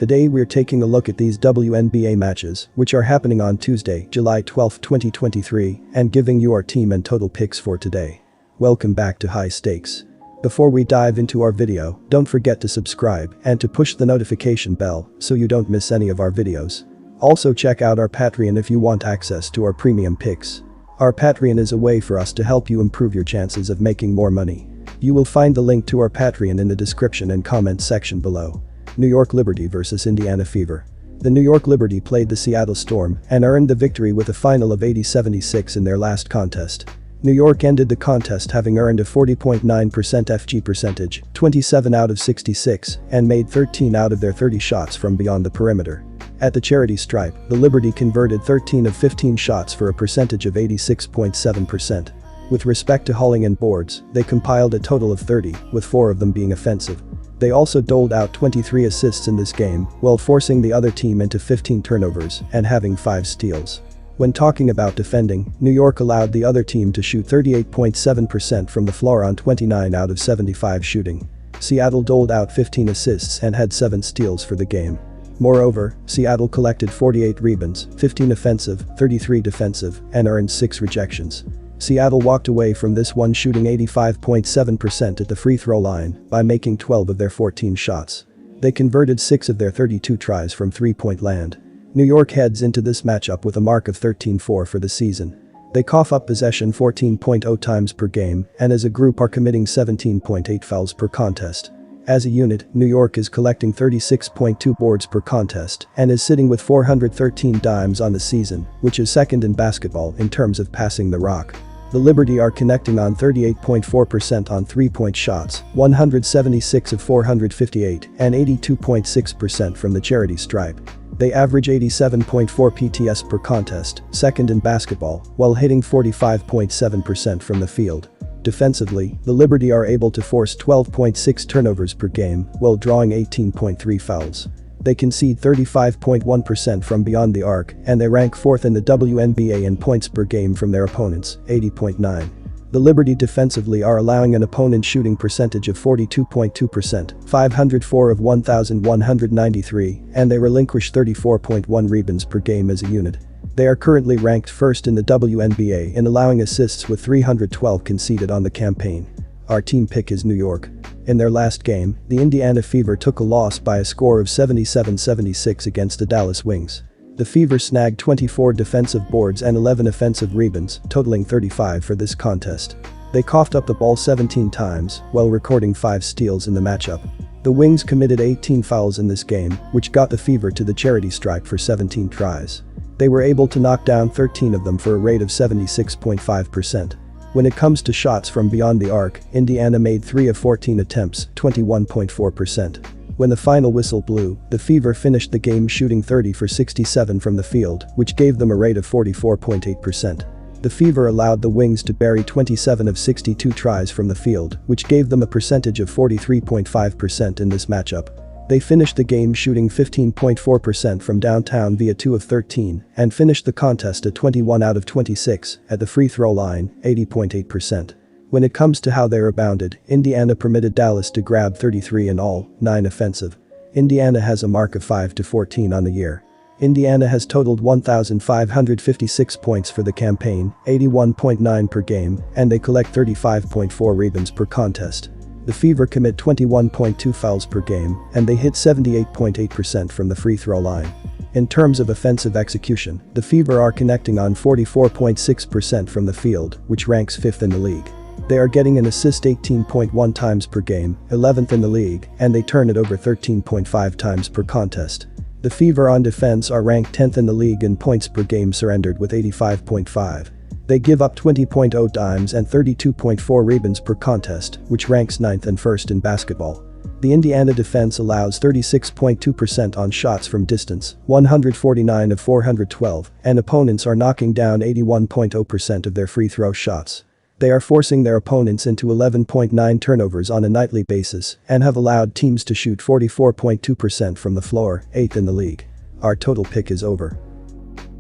Today we're taking a look at these WNBA matches, which are happening on Tuesday, July 12, 2023, and giving you our team and total picks for today. Welcome back to High Stakes. Before we dive into our video, don't forget to subscribe and to push the notification bell so you don't miss any of our videos. Also check out our Patreon if you want access to our premium picks. Our Patreon is a way for us to help you improve your chances of making more money. You will find the link to our Patreon in the description and comments section below. New York Liberty vs Indiana Fever. The New York Liberty played the Seattle Storm and earned the victory with a final of 80-76 in their last contest. New York ended the contest having earned a 40.9% FG percentage, 27 out of 66, and made 13 out of their 30 shots from beyond the perimeter. At the charity stripe, the Liberty converted 13 of 15 shots for a percentage of 86.7%. With respect to hauling and boards, they compiled a total of 30, with 4 of them being offensive. They also doled out 23 assists in this game, while forcing the other team into 15 turnovers and having 5 steals. When talking about defending, New York allowed the other team to shoot 38.7% from the floor on 29 out of 75 shooting. Seattle doled out 15 assists and had 7 steals for the game. Moreover, Seattle collected 48 rebounds, 15 offensive, 33 defensive, and earned 6 rejections. Seattle walked away from this one shooting 85.7% at the free throw line by making 12 of their 14 shots. They converted 6 of their 32 tries from three-point land. New York heads into this matchup with a mark of 13-4 for the season. They cough up possession 14.0 times per game and as a group are committing 17.8 fouls per contest. As a unit, New York is collecting 36.2 boards per contest and is sitting with 413 dimes on the season, which is second in basketball in terms of passing the rock. The Liberty are connecting on 38.4% on three-point shots, 176 of 458, and 82.6% from the charity stripe. They average 87.4 PTS per contest, second in basketball, while hitting 45.7% from the field. Defensively, the Liberty are able to force 12.6 turnovers per game while drawing 18.3 fouls. They concede 35.1% from beyond the arc and they rank 4th in the WNBA in points per game from their opponents, 80.9. The Liberty defensively are allowing an opponent shooting percentage of 42.2%, 504 of 1,193, and they relinquish 34.1 rebounds per game as a unit. They are currently ranked first in the WNBA in allowing assists with 312 conceded on the campaign. Our team pick is New York. In their last game, the Indiana Fever took a loss by a score of 77-76 against the Dallas Wings. The Fever snagged 24 defensive boards and 11 offensive rebounds, totaling 35 for this contest. They coughed up the ball 17 times, while recording 5 steals in the matchup. The Wings committed 18 fouls in this game, which got the Fever to the charity stripe for 17 tries. They were able to knock down 13 of them for a rate of 76.5%. When it comes to shots from beyond the arc, Indiana made 3 of 14 attempts, 21.4%. When the final whistle blew, the Fever finished the game shooting 30 for 67 from the field, which gave them a rate of 44.8%. The Fever allowed the Wings to bury 27 of 62 tries from the field, which gave them a percentage of 43.5% in this matchup. They finished the game shooting 15.4% from downtown via 2 of 13 and finished the contest at 21 out of 26 at the free throw line, 80.8%. When it comes to how they rebounded, Indiana permitted Dallas to grab 33 in all, 9 offensive. Indiana has a mark of 5-14 on the year. Indiana has totaled 1,556 points for the campaign, 81.9 per game, and they collect 35.4 rebounds per contest. The Fever commit 21.2 fouls per game, and they hit 78.8% from the free throw line. In terms of offensive execution, the Fever are connecting on 44.6% from the field, which ranks 5th in the league. They are getting an assist 18.1 times per game, 11th in the league, and they turn it over 13.5 times per contest. The Fever on defense are ranked 10th in the league in points per game surrendered with 85.5. They give up 20.0 dimes and 32.4 rebounds per contest, which ranks 9th and 1st in basketball. The Indiana defense allows 36.2% on shots from distance, 149 of 412, and opponents are knocking down 81.0% of their free throw shots. They are forcing their opponents into 11.9 turnovers on a nightly basis and have allowed teams to shoot 44.2% from the floor, 8th in the league. Our total pick is over.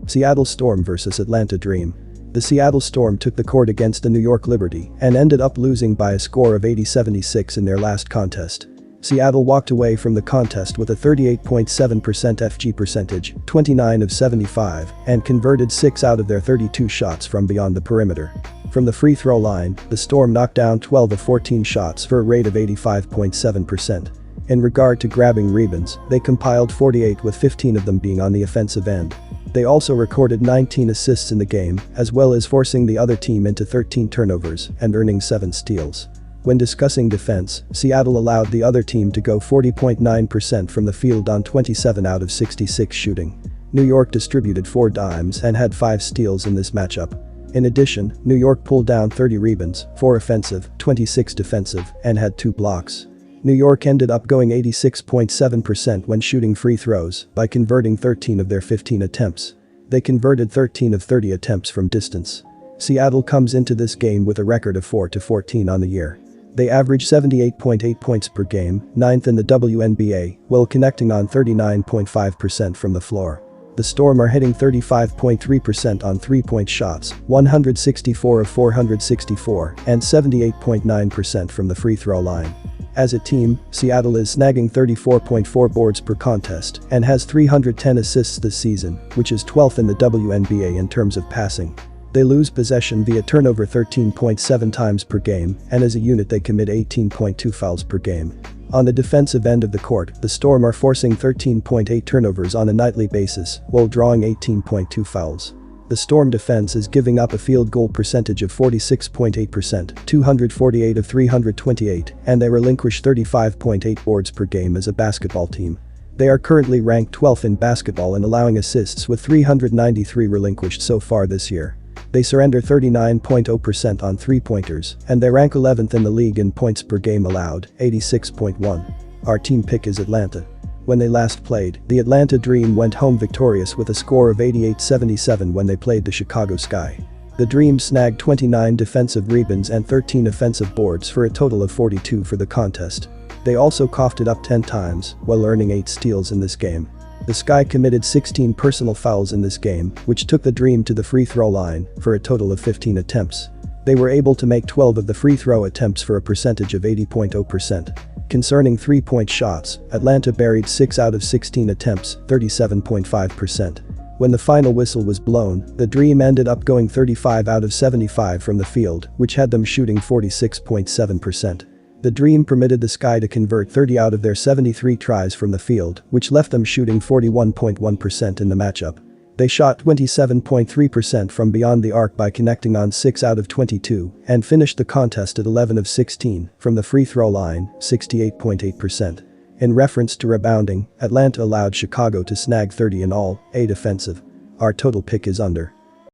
Seattle Storm vs Atlanta Dream. The Seattle Storm took the court against the New York Liberty and ended up losing by a score of 80-76 in their last contest. Seattle walked away from the contest with a 38.7% FG percentage, 29 of 75, and converted 6 out of their 32 shots from beyond the perimeter. From the free throw line, the Storm knocked down 12 of 14 shots for a rate of 85.7%. In regard to grabbing rebounds, they compiled 48 with 15 of them being on the offensive end. They also recorded 19 assists in the game, as well as forcing the other team into 13 turnovers and earning 7 steals. When discussing defense, Seattle allowed the other team to go 40.9% from the field on 27 out of 66 shooting. New York distributed 4 dimes and had 5 steals in this matchup. In addition, New York pulled down 30 rebounds, 4 offensive, 26 defensive, and had 2 blocks. New York ended up going 86.7% when shooting free throws by converting 13 of their 15 attempts. They converted 13 of 30 attempts from distance. Seattle comes into this game with a record of 4-14 on the year. They average 78.8 points per game, 9th in the WNBA, while connecting on 39.5% from the floor. The Storm are hitting 35.3% on three-point shots, 164 of 464, and 78.9% from the free throw line. As a team, Seattle is snagging 34.4 boards per contest and has 310 assists this season, which is 12th in the WNBA in terms of passing. They lose possession via turnover 13.7 times per game, and as a unit they commit 18.2 fouls per game. On the defensive end of the court, the Storm are forcing 13.8 turnovers on a nightly basis, while drawing 18.2 fouls. The Storm defense is giving up a field goal percentage of 46.8%, 248 of 328, and they relinquish 35.8 boards per game as a basketball team. They are currently ranked 12th in basketball in allowing assists with 393 relinquished so far this year. They surrender 39.0% on three-pointers, and they rank 11th in the league in points per game allowed, 86.1. Our team pick is Atlanta. When they last played, the Atlanta Dream went home victorious with a score of 88-77 when they played the Chicago Sky. The Dream snagged 29 defensive rebounds and 13 offensive boards for a total of 42 for the contest. They also coughed it up 10 times, while earning 8 steals in this game. The Sky committed 16 personal fouls in this game, which took the Dream to the free throw line for a total of 15 attempts. They were able to make 12 of the free throw attempts for a percentage of 80.0%. Concerning three-point shots, Atlanta buried 6 out of 16 attempts, 37.5%. When the final whistle was blown, the Dream ended up going 35 out of 75 from the field, which had them shooting 46.7%. The Dream permitted the Sky to convert 30 out of their 73 tries from the field, which left them shooting 41.1% in the matchup. They shot 27.3% from beyond the arc by connecting on 6 out of 22 and finished the contest at 11 of 16 from the free throw line, 68.8%. In reference to rebounding, Atlanta allowed Chicago to snag 30 in all, 8 offensive. Our total pick is under.